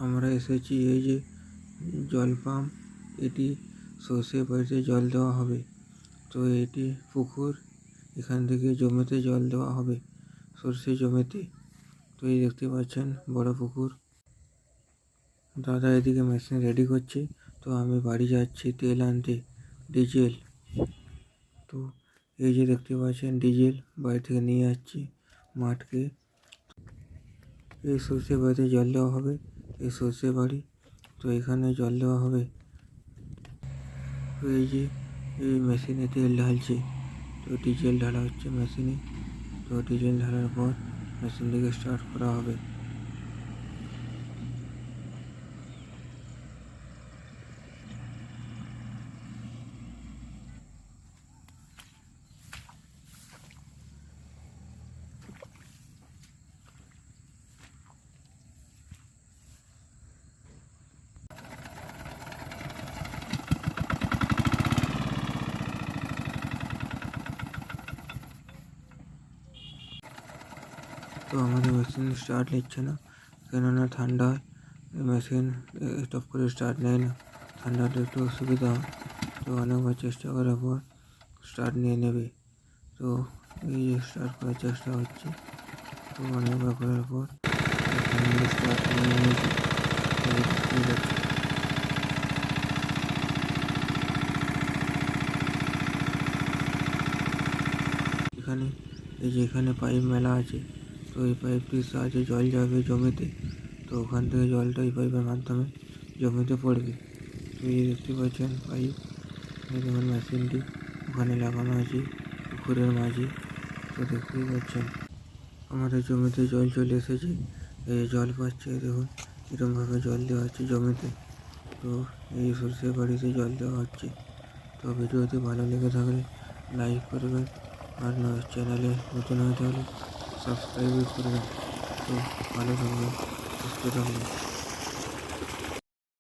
আমরা এসেছি এই যে জল পাম্প, এটি সর্ষে বাড়িতে জল দেওয়া হবে। তো এটি পুকুর, এখান থেকে জমিতে জল দেওয়া হবে, সর্ষে জমিতে। তো এই দেখতে পাচ্ছেন বড় পুকুর। দাদা এদিকে মেশিন রেডি করছে, তো আমি বাড়ি যাচ্ছি তেল আনতে, ডিজেল। তো এই যে দেখতে পাচ্ছেন ডিজেল বাড়ি থেকে নিয়ে যাচ্ছি মাঠকে। এই সর্ষে বাড়িতে জল দেওয়া হবে, এই সর্ষে বাড়ি, তো এখানে জল দেওয়া হবে। তো এই যে এই মেশিনে তেল ঢালছে, তো ডিজেল ঢালা হচ্ছে মেশিনে। তো ডিজেল ঢালার পর মেশিনটিকে স্টার্ট করা হবে। তো আমাদের মেশিন স্টার্ট নিচ্ছে না, কেননা ঠান্ডা হয়। মেশিন স্টপ করে স্টার্ট নেয় না, ঠান্ডাটা একটু অসুবিধা হয়। তো অনেকবার চেষ্টা করার পর স্টার্ট নিয়ে নেবে। তো এই যে স্টার্ট করার চেষ্টা হচ্ছে, তো অনেকবার করার পর স্টার্ট নিয়ে নিয়েছে। এখানে এই যে এখানে পাইপ মেলা আছে, তো এই পাইপটির সাহায্যে জল যাবে জমিতে। তো ওখান থেকে জলটা এই পাইপের মাধ্যমে জমিতে পড়বে। তো এই দেখতে পাচ্ছেন পাইপ, এই দেখুন মেশিনটি ওখানে লাগানো আছে পুকুরের মাঝে। তো দেখতেই পাচ্ছেন আমাদের জমিতে জল চলে এসেছে, এই জল পাচ্ছে দেখুন, এরকমভাবে জল দেওয়া হচ্ছে জমিতে। তো এই সর্ষে বাড়িতে জল দেওয়া হচ্ছে। তো ভিডিওটি ভালো লেগে থাকলে লাইক করবেন, আর চ্যানেলে নতুন হয়ে থাকলে সাবস্ক্রাইব করবেন। তো ভালো থাকবেন, সুস্থ থাকবেন।